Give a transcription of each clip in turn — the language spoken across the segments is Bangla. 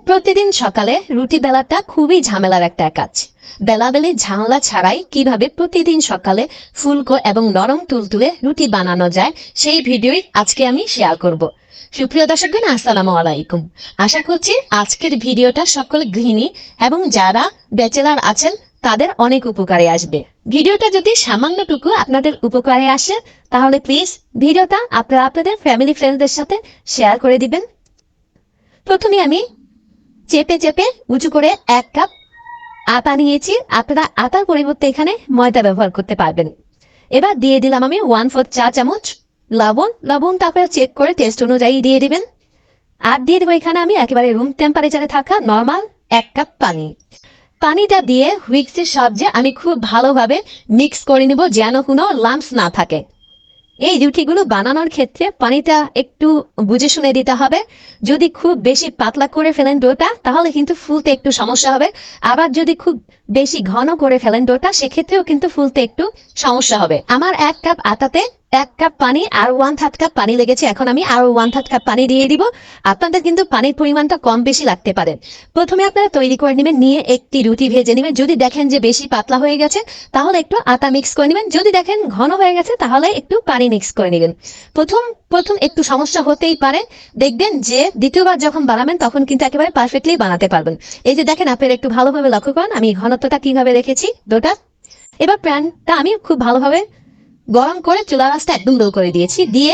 প্রতিদিন সকালে রুটি বেলাটা খুবই ঝামেলার একটা কাজ। বেলাবেলি ঝামেলা ছাড়াই কিভাবে প্রতিদিন সকালে ফুলকো এবং নরম তুলতুলে রুটি বানানো যায় সেই ভিডিওই আজকে আমি শেয়ার করব। সুপ্রিয় দর্শকগণ, আসসালামু আলাইকুম। আশা করছি আজকের ভিডিওটা সকল গৃহিণী এবং যারা ব্যাচেলার আছেন তাদের অনেক উপকারে আসবে। ভিডিওটা যদি সামান্যটুকু আপনাদের উপকারে আসে তাহলে প্লিজ ভিডিওটা আপনারা আপনাদের ফ্যামিলি ফ্রেন্ডদের সাথে শেয়ার করে দিবেন। প্রথমে আমি চেপে চেপে উঁচু করে 1 কাপ আটা নিয়েছি। আপনারা আটার পরিবর্তে এখানে ময়দা ব্যবহার করতে পারবেন। এবার দিয়ে দিলাম আমি 1/4 চা চামচ লবণটা আপনারা চেক করে টেস্ট অনুযায়ী দিয়ে দিবেন। আর দিয়ে দেবো এখানে আমি একেবারে রুম টেম্পারেচারে থাকা নর্মাল 1 কাপ পানি। পানিটা দিয়ে হুইক্সের সাহায্যে আমি খুব ভালোভাবে মিক্স করে নিব যেন কোনো লাম্পস না থাকে। এই রুটিগুলো বানানোর ক্ষেত্রে পানিটা একটু বুঝে শুনে দিতে হবে। যদি খুব বেশি পাতলা করে ফেলেন ডোটা তাহলে কিন্তু ফুলতে একটু সমস্যা হবে। আবার যদি খুব বেশি ঘন করে ফেলেন ডোটা সেক্ষেত্রেও কিন্তু ফুলতে একটু সমস্যা হবে। আমার 1 কাপ আটাতে 1 কাপ পানি আর 1/3 কাপ পানি লেগেছে। এখন আমি আরো 1/3 কাপ পানি দিয়ে দিব। আপনাদের কিন্তু পানির পরিমাণটা কম বেশি লাগতে পারে। প্রথমে আপনারা তৈরি করে নেবেন, নিয়ে একটি রুটি ভেজে নেবেন। যদি দেখেন যে বেশি পাতলা হয়ে গেছে তাহলে একটু আটা মিক্স করে নেবেন। যদি দেখেন ঘন হয়ে গেছে তাহলে একটু পানি মিক্স করে নেবেন। প্রথম একটু সমস্যা হতেই পারে, দেখবেন যে দ্বিতীয়বার যখন বানাবেন তখন কিন্তু একেবারে পারফেক্টলি বানাতে পারবেন। এই যে দেখেন, আপনারা একটু ভালোভাবে লক্ষ্য করেন আমি ঘনত্বটা কিভাবে রেখেছি ডোটা। এবার প্যানটা আমি খুব ভালোভাবে গরম করে চুলা রাসটা একদম লো করে দিয়েছি। দিয়ে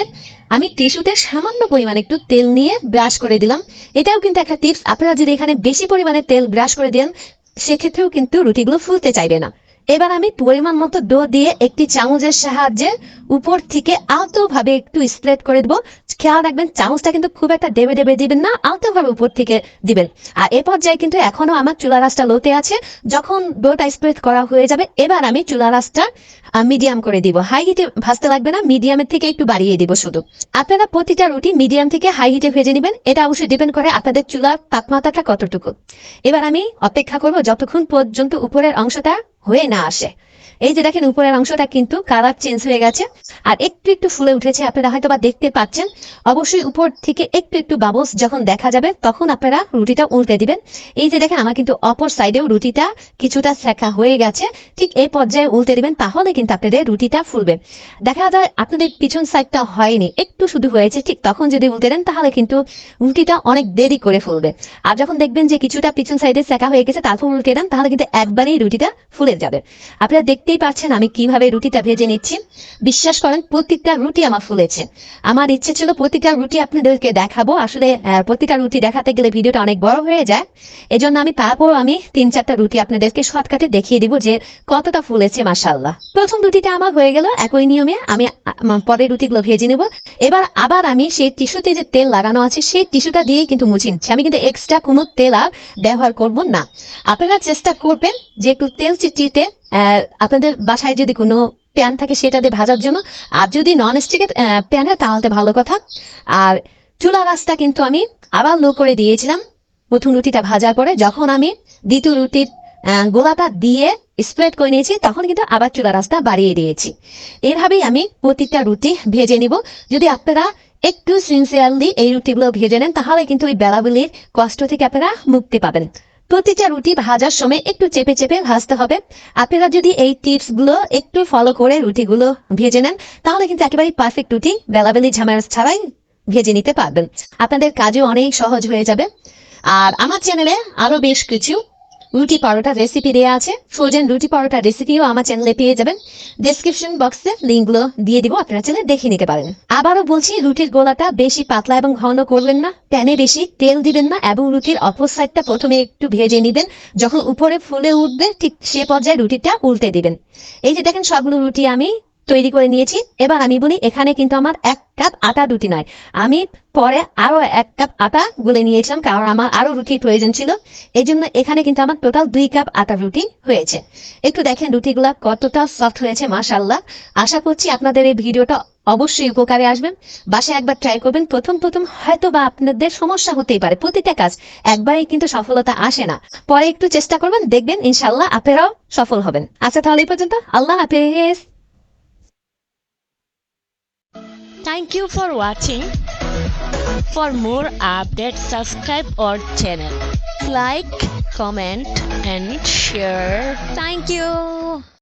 আমি টিস্যুতে সামান্য পরিমাণে একটু তেল নিয়ে ব্রাশ করে দিলাম। এটাও কিন্তু একটা টিপস, আপনারা যদি এখানে বেশি পরিমাণে তেল ব্রাশ করে দেন সেক্ষেত্রেও কিন্তু রুটিগুলো ফুলতে চাইবে না। এবার আমি পরিমাণ মতো ডো দিয়ে একটি চামচের সাহায্যে উপর থেকে আলতোভাবে একটু স্প্রেড করে দেবো। খেয়াল রাখবেন চামচটা কিন্তু খুব একটা দেবে দেবে দিবেন না, আলতোভাবে উপর থেকে দিবেন। আর এ পর্যায়ে কিন্তু এখনো আমার চুলা রাসটা লোতে আছে। যখন ডোটা স্প্রেড করা হয়ে যাবে এবার আমি চুলা রাসটা মিডিয়াম করে দিব। হাই হিটে ভাজতে লাগবে না, মিডিয়ামের থেকে একটু বাড়িয়ে দিব শুধু। আপনারা প্রতিটা রুটি মিডিয়াম থেকে হাই হিটে ভেজে নেবেন। এটা অবশ্যই ডিপেন্ড করে আপনাদের চুলার তাপমাত্রাটা কতটুকু। এবার আমি অপেক্ষা করব যতক্ষণ পর্যন্ত উপরের অংশটা হয়ে না আসে। এই যে দেখেন উপরের অংশটা কিন্তু কালার চেঞ্জ হয়ে গেছে আর একটু একটু ফুলে উঠেছে। আপনারা হয়তো বা দেখতে পাচ্ছেন। অবশ্যই উপর থেকে একটু একটু বাবলস যখন দেখা যাবে তখন আপনারা রুটিটা উল্টে দিবেন। এই যে দেখেন আমার কিন্তু অপর সাইডেও রুটিটা কিছুটা সেকা হয়ে গেছে। ঠিক এই পর্যায়ে উল্টে দিবেন, তাহলে কিন্তু আপনাদের রুটিটা ফুলবে। দেখা যায় আপনাদের পিছন সাইডটা হয়নি, একটু শুধু হয়েছে, ঠিক তখন যদি উল্টে দেন তাহলে কিন্তু রুটিটা অনেক দেরি করে ফুলবে। আর যখন দেখবেন যে কিছুটা পিছন সাইডে সেকা হয়ে গেছে তারপর উল্টে দেন তাহলে কিন্তু একবারেই রুটিটা ফুলে যাবে। আপনারা দেখতেই পাচ্ছেন আমি কিভাবে রুটিটা ভেজে নিচ্ছি। বিশ্বাস করেন প্রত্যেকটা রুটি আমার ফুলেছে। আমার ইচ্ছে ছিল প্রতিটা রুটি আপনাদেরকে দেখাবো, আসলে প্রতিটা রুটি দেখাতে গেলে ভিডিওটা অনেক বড় হয়ে যায়। এজন্য আমি তারপর 3-4টা রুটি আপনাদেরকে শর্টকাটে দেখিয়ে দিব যে কতটা ফুলেছে। মাশাআল্লাহ, প্রথম রুটিটা আমার হয়ে গেল। একই নিয়মে আমি পরের রুটিগুলো ভেজে নেব। এবার আবার আমি সেই টিস্যুতে যে তেল লাগানো আছে সেই টিস্যুটা দিয়ে কিন্তু মুছে নিচ্ছি। আমি কিন্তু এক্সট্রা কোনো তেল আর ব্যবহার করব না। আপনারা চেষ্টা করবেন যে একটু তেল চিটচিটে আপনাদের বাসায় যদি কোনো প্যান থাকে সেটাতে ভাজার জন্য। আর যদি নন স্টিকের প্যান হয় তাহলে ভালো কথা। আর চুলা রাসটা কিন্তু আমি আবার লো করে দিয়েছিলাম প্রথম রুটিটা ভাজার পরে। যখন আমি দ্বিতীয় রুটির গোলাটা দিয়ে স্প্রেড করে নিয়েছি তখন কিন্তু আবার চুলা রাসটা বাড়িয়ে দিয়েছি। এভাবেই আমি প্রতিটা রুটি ভেজে নিব। যদি আপনারা একটু সিনসিয়ারলি এই রুটিগুলো ভেজে নেন তাহলে কিন্তু ওই বেলাবেলির কষ্ট থেকে আপনারা মুক্তি পাবেন। প্রতিটা রুটি ভাজার সময় একটু চেপে চেপে ভাজতে হবে। আপনারা যদি এই টিপস গুলো একটু ফলো করে রুটিগুলো ভেজে নেন তাহলে কিন্তু একেবারে পারফেক্ট রুটি বেলাবেলি ঝামেলা ছাড়াই ভেজে নিতে পারবেন। আপনাদের কাজও অনেক সহজ হয়ে যাবে। আর আমার চ্যানেলে আরো বেশ কিছু রুটি পরোটা রেসিপি দেওয়া আছে। ফ্রোজেন রুটি পরোটা রেসিপিও আমার চ্যানেলে পেয়ে যাবেন। ডেসক্রিপশন বক্সে লিঙ্কগুলো দিয়ে দিব, আপনারা চ্যানেলে দেখে নিতে পারেন। আবারও বলছি, রুটির গোলাটা বেশি পাতলা এবং ঘন করবেন না, প্যানে বেশি তেল দিবেন না এবং রুটির অপর সাইডটা প্রথমে একটু ভেজে নেবেন। যখন উপরে ফুলে উঠবে ঠিক সে পর্যায়ে রুটিটা উল্টে দিবেন। এই যে দেখেন সবগুলো রুটি আমি তৈরি করে নিয়েছি। এবার আমি বলি এখানে কিন্তু আমার 1 কাপ আটা রুটি নয়, আমি পরে আরো 1 কাপ আটা গুলে নিয়েছিলাম কারণ আমার আরো রুটির প্রয়োজন ছিল। এই জন্য এখানে কিন্তু আমার টোটাল 2 কাপ আটা রুটি হয়েছে। একটু দেখেন রুটিগুলা কতটা সফট হয়েছে মাশাআল্লাহ। আশা করছি আপনাদের এই ভিডিওটা অবশ্যই উপকারে আসবেন। বাসায় একবার ট্রাই করবেন। প্রথম হয়তো বা আপনাদের সমস্যা হতেই পারে, প্রতিটা কাজ একবারই কিন্তু সফলতা আসে না। পরে একটু চেষ্টা করবেন, দেখবেন ইনশাআল্লাহ আপনারাও সফল হবেন। আচ্ছা তাহলে এই পর্যন্ত, আল্লাহ হাফেজ। Thank you for watching. For more updates, subscribe our channel. Like, comment and share. Thank you.